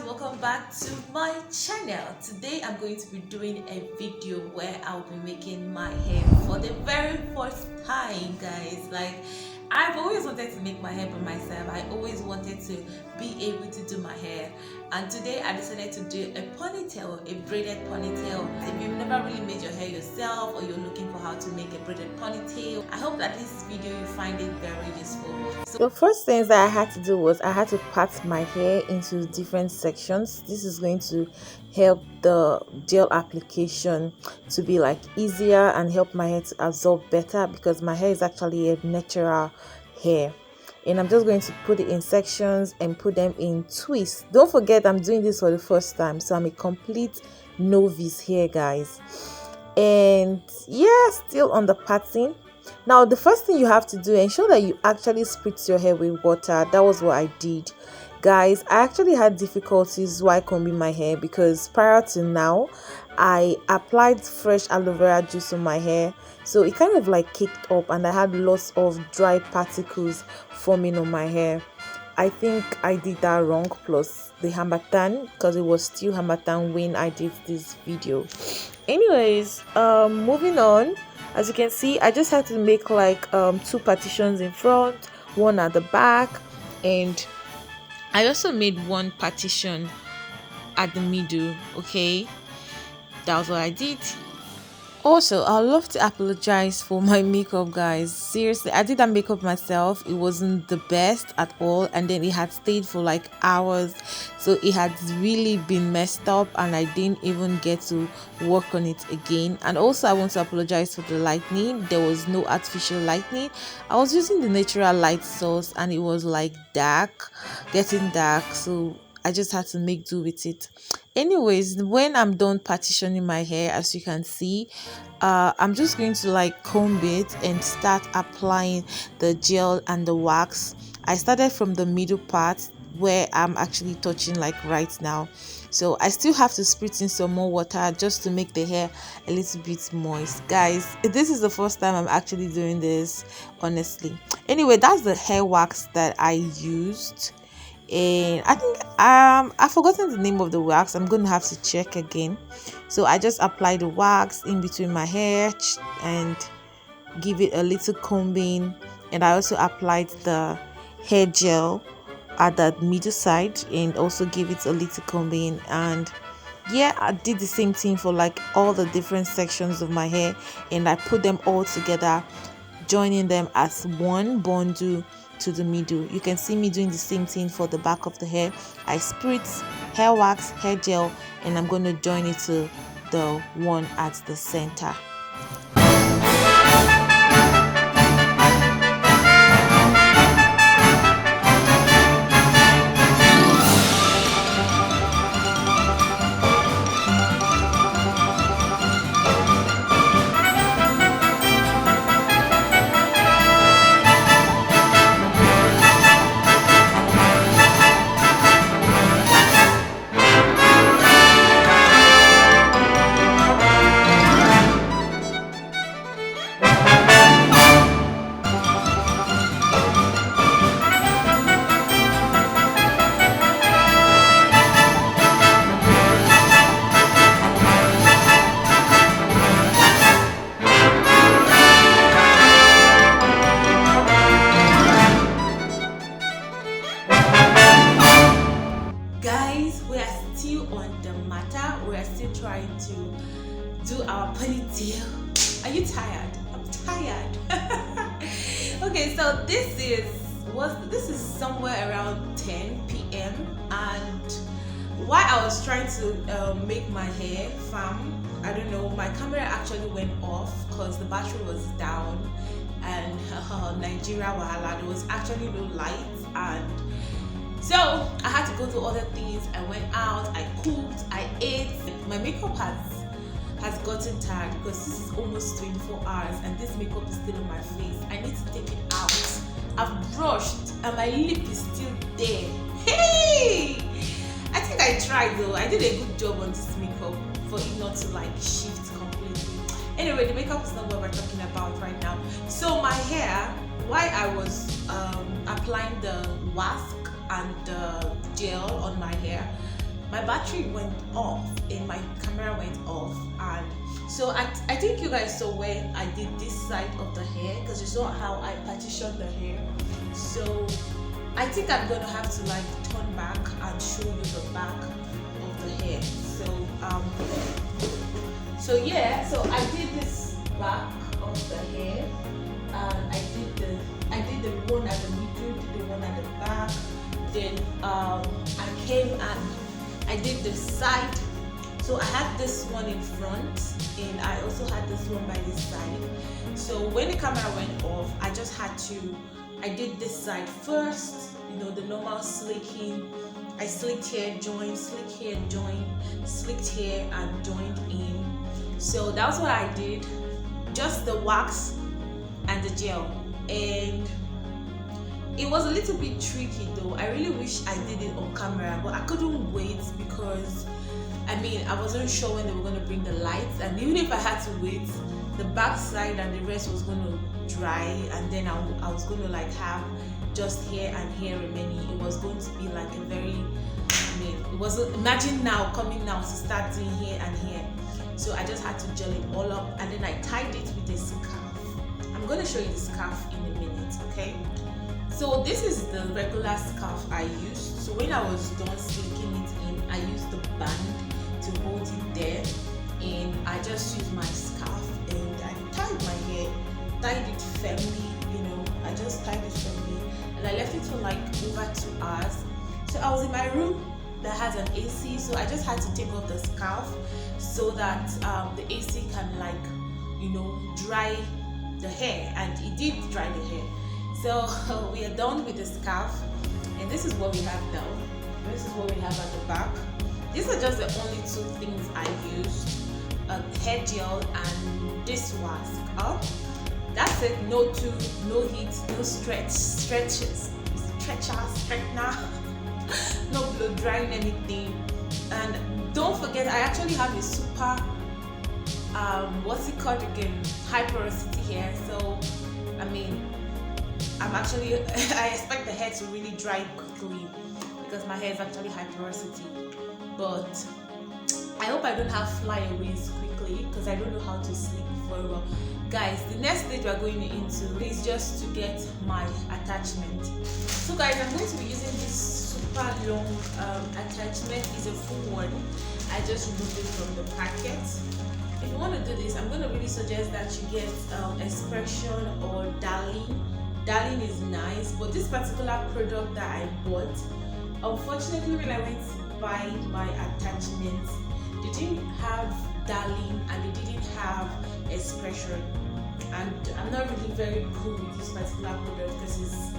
welcome back to my channel. Today I'm going to be doing a video where I'll be making my hair for the very first time, guys. I've always wanted to make my hair by myself. I always wanted to be able to do my hair, and today I decided to do a ponytail, a braided ponytail. If you've never really made your hair yourself, or you're looking for how to make a braided ponytail, I hope that this video you find it very useful. So the first things that I had to do was I had to part my hair into different sections. This is going to help the gel application to be easier and help my hair to absorb better, because my hair is actually a natural hair. And I'm just going to put it in sections and put them in twists. Don't forget, I'm doing this for the first time, so I'm a complete novice here, guys. And yeah, still on the parting. Now the first thing you have to do, ensure that you actually spritz your hair with water. That was what I did, guys. I actually had difficulties while combing my hair because prior to now I applied fresh aloe vera juice on my hair, so it kind of kicked up and I had lots of dry particles forming on my hair. I think I did that wrong, plus the harmattan, because it was still harmattan when I did this video. Anyways, moving on. As you can see, I just had to make two partitions in front, one at the back, and I also made one partition at the middle. Okay, that was what I did. Also, I'd love to apologize for my makeup, guys. Seriously, I did that makeup myself. It wasn't the best at all, and then it had stayed for hours, so it had really been messed up and I didn't even get to work on it again. And also I want to apologize for the lighting. There was no artificial lighting. I was using the natural light source and it was dark, getting dark, so I just had to make do with it. Anyways, when I'm done partitioning my hair, as you can see, I'm just going to comb it and start applying the gel and the wax. I started from the middle part where I'm actually touching right now, so I still have to spritz in some more water just to make the hair a little bit moist. Guys, this is the first time I'm actually doing this, honestly. Anyway, that's the hair wax that I used, and I think I've forgotten the name of the wax. I'm gonna have to check again. So I just applied the wax in between my hair and give it a little combing, and I also applied the hair gel at the middle side and also give it a little combing. And yeah, I did the same thing for all the different sections of my hair, and I put them all together, joining them as one bundle to the middle. You can see me doing the same thing for the back of the hair. I spritz hair wax, hair gel, and I'm going to join it to the one at the center. We're still trying to do our ponytail. Are you tired? I'm tired. Okay, so this is somewhere around 10 p.m. and while I was trying to make my hair firm, I don't know, my camera actually went off because the battery was down, and Nigeria wahala, there was actually no light, and so I had to go do other things. I went out, I cooked, I ate. My makeup has gotten tired because this is almost 24 hours and this makeup is still on my face. I need to take it out. I've brushed and my lip is still there. Hey! I think I tried though. I did a good job on this makeup for it not to shift completely. Anyway, the makeup is not what we're talking about right now. So my hair, while I was applying the wax and the gel on my hair, my battery went off and my camera went off. And so I think you guys saw when I did this side of the hair, because you saw how I partitioned the hair. So I think I'm gonna have to like turn back and show you the back of the hair. So yeah, so I did this back of the hair, and I did the one at the middle, did the one at the back. Then I came and I did the side. So I had this one in front, and I also had this one by this side. So when the camera went off, I did this side first, you know, the normal slicking. I slicked hair, joined, slicked hair, joined, slicked hair, and joined in. So that's what I did, just the wax and the gel. And it was a little bit tricky though. I really wish I did it on camera, but I couldn't wait because I wasn't sure when they were going to bring the lights, and even if I had to wait, the back side and the rest was going to dry, and then I was going to like have just hair and hair remaining. It was going to be like a very, it wasn't, imagine now coming now to start doing hair and hair. So I just had to gel it all up, and then I tied it with a scarf. I'm going to show you the scarf in a minute, okay? So this is the regular scarf I used. So when I was done slicking it in, I used the band to hold it there, and I just used my scarf and I tied my hair, tied it firmly, you know, I just tied it firmly, and I left it for like over 2 hours. So I was in my room that has an AC, so I just had to take off the scarf so that the AC can like, you know, dry the hair, and it did dry the hair. So we are done with the scarf, and this is what we have now. This is what we have at the back. These are just the only 2 things I used, hair gel and this wax. That's it. No heat, no stretches, straightener, no blow drying anything. And don't forget, I actually have a super what's it called again, high porosity hair. So I'm actually I expect the hair to really dry quickly because my hair is actually high porosity. But I hope I don't have flyaways quickly because I don't know how to sleep very well. Guys, the next stage we're going into is just to get my attachment. So guys, I'm going to be using this super long attachment. It's a full one. I just removed it from the packet. If you want to do this, I'm going to really suggest that you get Expression or Darling. Darling is nice, but this particular product that I bought, unfortunately when I went to buy my attachments, they didn't have Darling and they didn't have Expression, and I'm not really very cool with this particular product because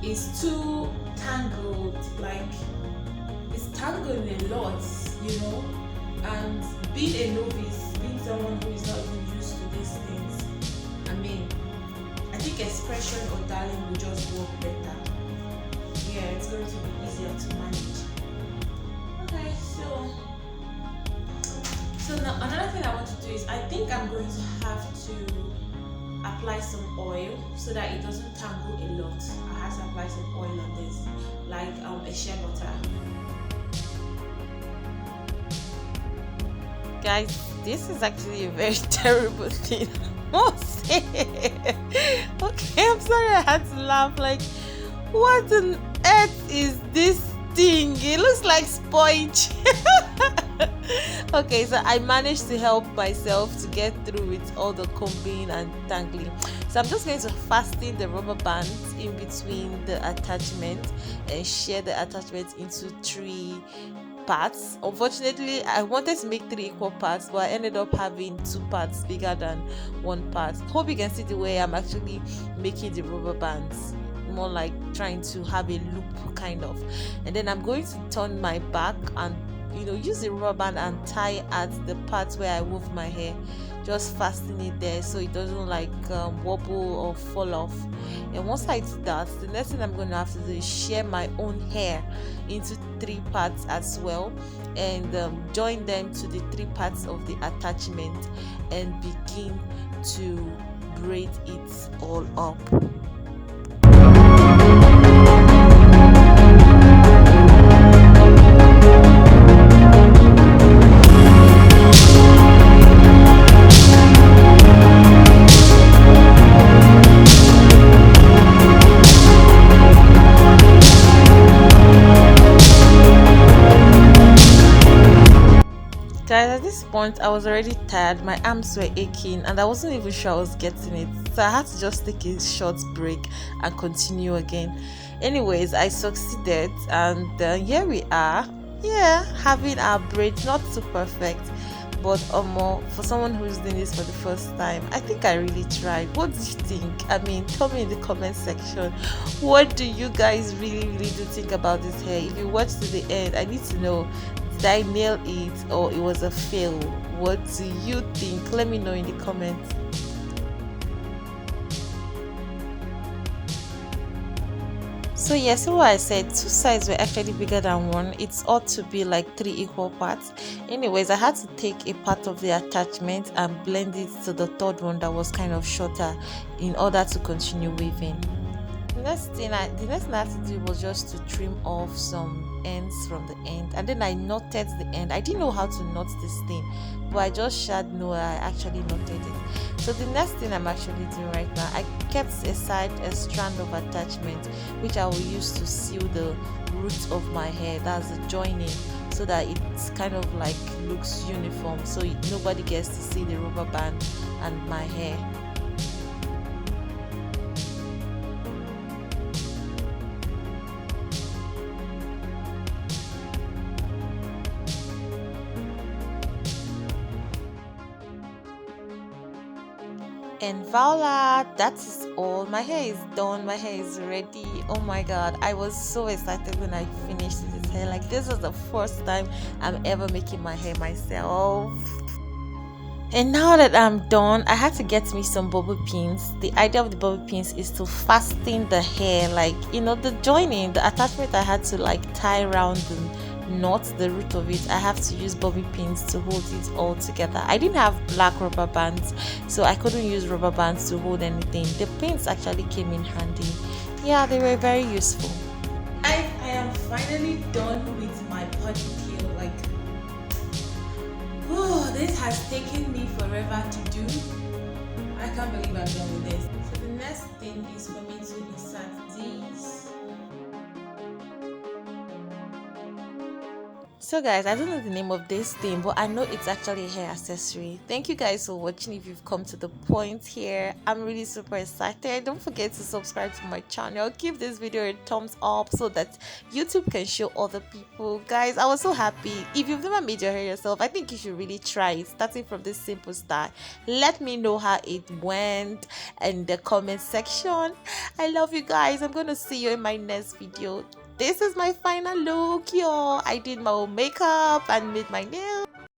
it's too tangled, like it's tangled a lot, you know. And being a novice, being someone who is not even used to these things, I think Expression or Darling will just work better. Yeah, it's going to be easier to manage. Okay, so now another thing I want to do is I think I'm going to have to apply some oil so that it doesn't tangle a lot. I have to apply some oil on this, like a shea butter. Guys, this is actually a very terrible thing. Okay, I'm sorry I had to laugh. Like, what on earth is this thing? It looks like sponge. Okay, so I managed to help myself to get through with all the combing and tangling. So I'm just going to fasten the rubber bands in between the attachment and share the attachment into 3 parts. Unfortunately, I wanted to make 3 equal parts, but I ended up having 2 parts bigger than 1 part. Hope you can see the way I'm actually making the rubber bands, more like trying to have a loop kind of. And then I'm going to turn my back and, you know, use the rubber band and tie at the parts where I wove my hair, just fasten it there so it doesn't like wobble or fall off. And once I do that, the next thing I'm going to have to do is share my own hair into 3 parts as well, and join them to the 3 parts of the attachment and begin to braid it all up. Guys, at this point, I was already tired. My arms were aching, and I wasn't even sure I was getting it. So I had to just take a short break and continue again. Anyways, I succeeded, and here we are. Yeah, having our braid not too perfect, but for someone who's doing this for the first time, I think I really tried. What do you think? I mean, tell me in the comment section. What do you guys really do think about this hair? If you watch to the end, I need to know, did I nail it or it was a fail? What do you think? Let me know in the comments. So yeah, so what I said, two sides were actually bigger than one. It's ought to be like three equal parts. Anyways, I had to take a part of the attachment and blend it to the third one that was kind of shorter in order to continue weaving. The next thing I had to do was just to trim off some ends from the end, and then I knotted the end. I didn't know how to knot this thing, but I just shared know I actually knotted it. So the next thing I'm actually doing right now, I kept aside a strand of attachment which I will use to seal the roots of my hair. That's the joining, so that it's kind of like looks uniform, so nobody gets to see the rubber band and my hair. And voila, that is all. My hair is done, my hair is ready. Oh my god, I was so excited when I finished this hair. Like, this is the first time I'm ever making my hair myself. And now that I'm done, I had to get me some bobby pins. The idea of the bobby pins is to fasten the hair, like, the joining, the attachment I had to like tie around the knot, the root of it. I have to use bobby pins to hold it all together. I didn't have black rubber bands, so I couldn't use rubber bands to hold anything. The pins actually came in handy. Yeah, they were very useful. I am finally done with my ponytail. Like, oh, this has taken me forever to do. I can't believe I'm done with this. So the next thing is for me to insert these. So guys, I don't know the name of this thing, but I know it's actually a hair accessory. Thank you guys for watching. If you've come to the point here, I'm really super excited. Don't forget to subscribe to my channel. Give this video a thumbs up so that YouTube can show other people. Guys, I was so happy. If you've never made your hair yourself, I think you should really try it, starting from this simple style. Let me know how it went in the comment section. I love you guys. I'm gonna see you in my next video. This is my final look, y'all. I did my own makeup and made my nails.